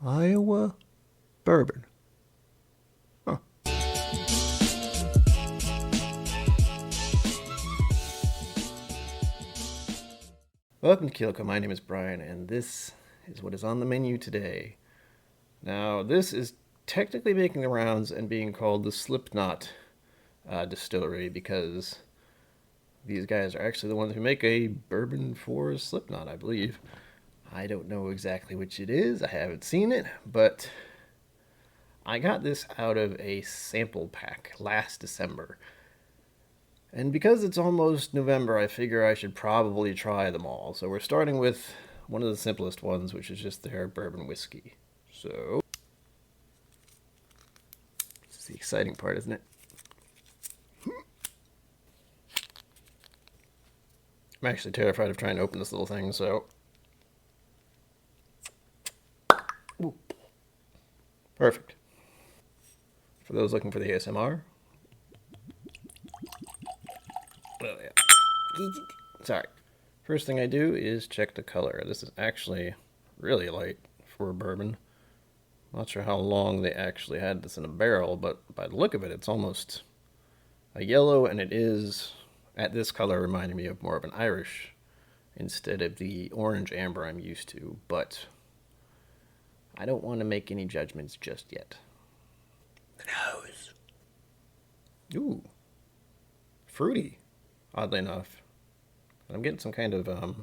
Iowa bourbon. Huh. Welcome to KIllco. My name is Brian, and this is what is on the menu today. Now, this is technically making the rounds and being called the Slipknot distillery because these guys are actually the ones who make a bourbon for Slipknot, I believe. I don't know exactly which it is. I haven't seen it, but I got this out of a sample pack last December. And because it's almost November, I figure I should probably try them all. So we're starting with one of the simplest ones, which is just their bourbon whiskey. So, this is the exciting part, isn't it? I'm actually terrified of trying to open this little thing, so... Ooh. Perfect. For those looking for the ASMR. Oh, yeah. Sorry. First thing I do is check the color. This is actually really light for a bourbon. Not sure how long they actually had this in a barrel, but by the look of it, it's almost a yellow, and it is, at this color, reminding me of more of an Irish instead of the orange amber I'm used to, but I don't want to make any judgments just yet. The nose. Ooh. Fruity, oddly enough. I'm getting some kind of,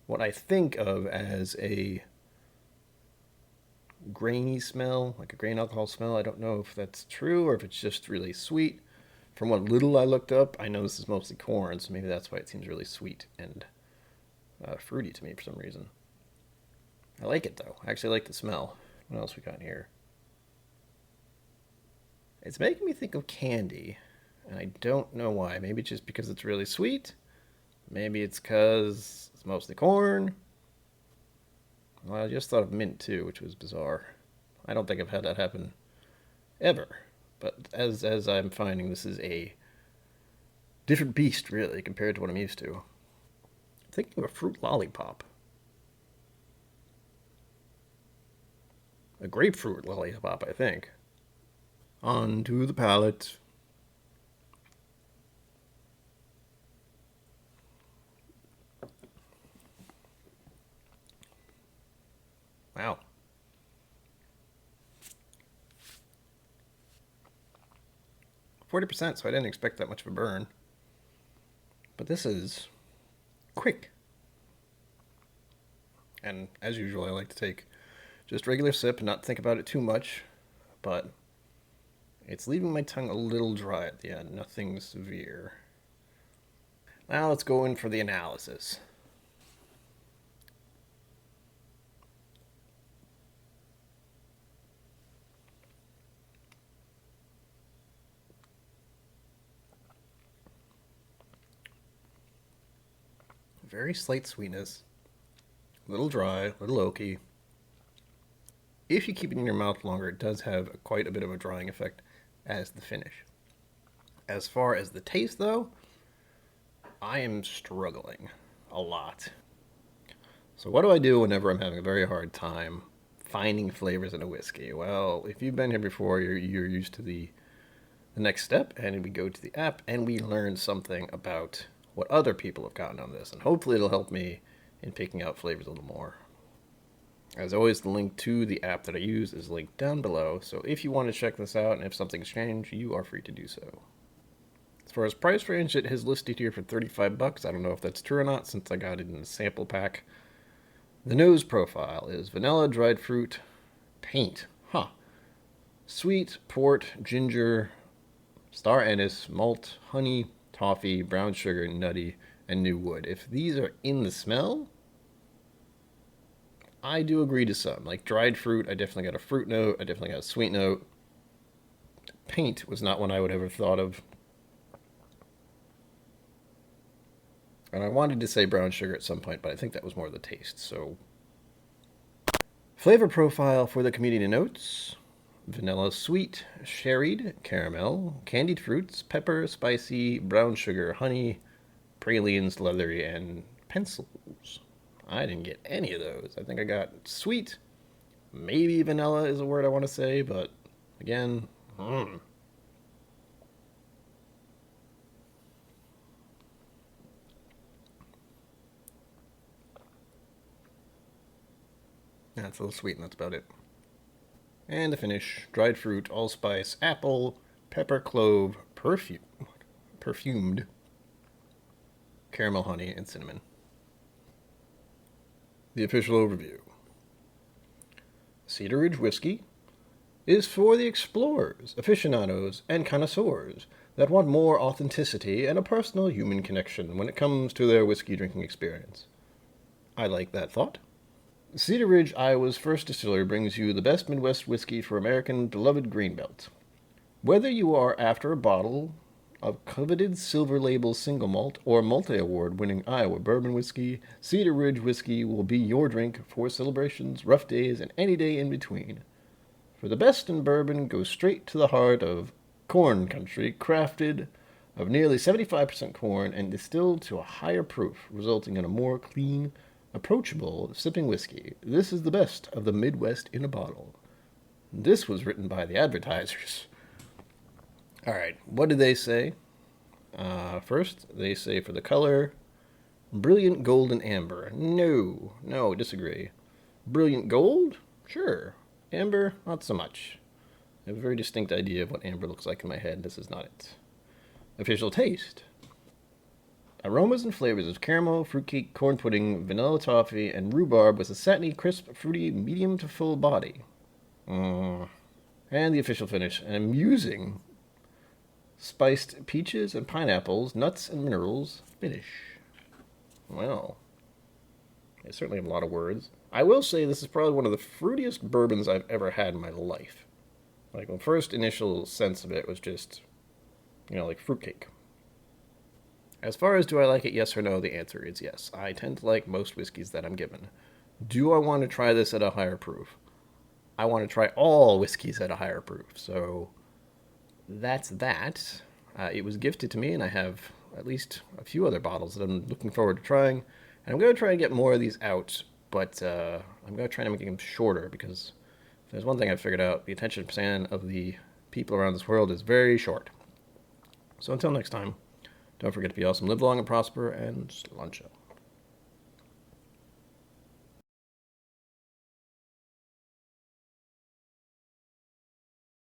what I think of as a grainy smell, like a grain alcohol smell. I don't know if that's true or if it's just really sweet. From what little I looked up, I know this is mostly corn, so maybe that's why it seems really sweet and fruity to me for some reason. I like it, though. I actually like the smell. What else we got here? It's making me think of candy, and I don't know why. Maybe just because it's really sweet. Maybe it's because it's mostly corn. Well, I just thought of mint, too, which was bizarre. I don't think I've had that happen ever. But as I'm finding, this is a different beast, really, compared to what I'm used to. I'm thinking of a fruit lollipop. A grapefruit lollipop, I think. Onto the palate. Wow. %, so I didn't expect that much of a burn. But this is quick. And as usual, I like to take just regular sip and not think about it too much. But it's leaving my tongue a little dry at the end, nothing severe. Now let's go in for the analysis. Very slight sweetness, a little dry, a little oaky. If you keep it in your mouth longer, it does have quite a bit of a drying effect as the finish. As far as the taste, though, I am struggling a lot. So what do I do whenever I'm having a very hard time finding flavors in a whiskey? Well, if you've been here before, you're used to the next step, and we go to the app and we learn something about what other people have gotten on this, and hopefully it'll help me in picking out flavors a little more. As always, the link to the app that I use is linked down below, so if you want to check this out and if something's changed, you are free to do so. As far as price range, it has listed here for $35. I don't know if that's true or not since I got it in the sample pack. The nose profile is vanilla, dried fruit, paint. Sweet, port, ginger, star anise, malt, honey, toffee, brown sugar, nutty, and new wood. If these are in the smell, I do agree to some. Like dried fruit, I definitely got a fruit note. I definitely got a sweet note. Paint was not one I would ever thought of. And I wanted to say brown sugar at some point, but I think that was more the taste. So, flavor profile for the community notes. Vanilla sweet, sherried, caramel, candied fruits, pepper, spicy, brown sugar, honey, pralines, leathery, and pencils. I didn't get any of those. I think I got sweet, Maybe vanilla is a word I want to say, but again, That's a little sweet, and that's about it. And to finish, dried fruit, allspice, apple, pepper, clove, perfumed, caramel, honey, and cinnamon. The official overview. Cedar Ridge Whiskey is for the explorers, aficionados, and connoisseurs that want more authenticity and a personal human connection when it comes to their whiskey drinking experience. I like that thought. Cedar Ridge, Iowa's first distillery, brings you the best Midwest whiskey for American beloved Greenbelt. Whether you are after a bottle of coveted Silver Label single malt or multi-award winning Iowa bourbon whiskey, Cedar Ridge whiskey will be your drink for celebrations, rough days, and any day in between. For the best in bourbon, go straight to the heart of corn country, crafted of nearly 75% corn and distilled to a higher proof, resulting in a more clean, approachable sipping whiskey. This is the best of the Midwest in a bottle. This was written by the advertisers. All right, what did they say? First, they say for the color, brilliant golden amber. No, disagree. Brilliant gold? Sure. Amber? Not so much. I have a very distinct idea of what amber looks like in my head. This is not it. Official taste. Aromas and flavors of caramel, fruitcake, corn pudding, vanilla toffee, and rhubarb with a satiny, crisp, fruity, medium to full body. And the official finish, an amusing spiced peaches and pineapples, nuts and minerals finish. Well, I certainly have a lot of words. I will say this is probably one of the fruitiest bourbons I've ever had in my life. Like, the first initial sense of it was just, like fruitcake. As far as do I like it, yes or no, the answer is yes. I tend to like most whiskeys that I'm given. Do I want to try this at a higher proof? I want to try all whiskeys at a higher proof. So that's that. It was gifted to me, and I have at least a few other bottles that I'm looking forward to trying. And I'm going to try and get more of these out, but I'm going to try to make them shorter, because if there's one thing I've figured out, the attention span of the people around this world is very short. So until next time, don't forget to be awesome, live long and prosper, and sláinte.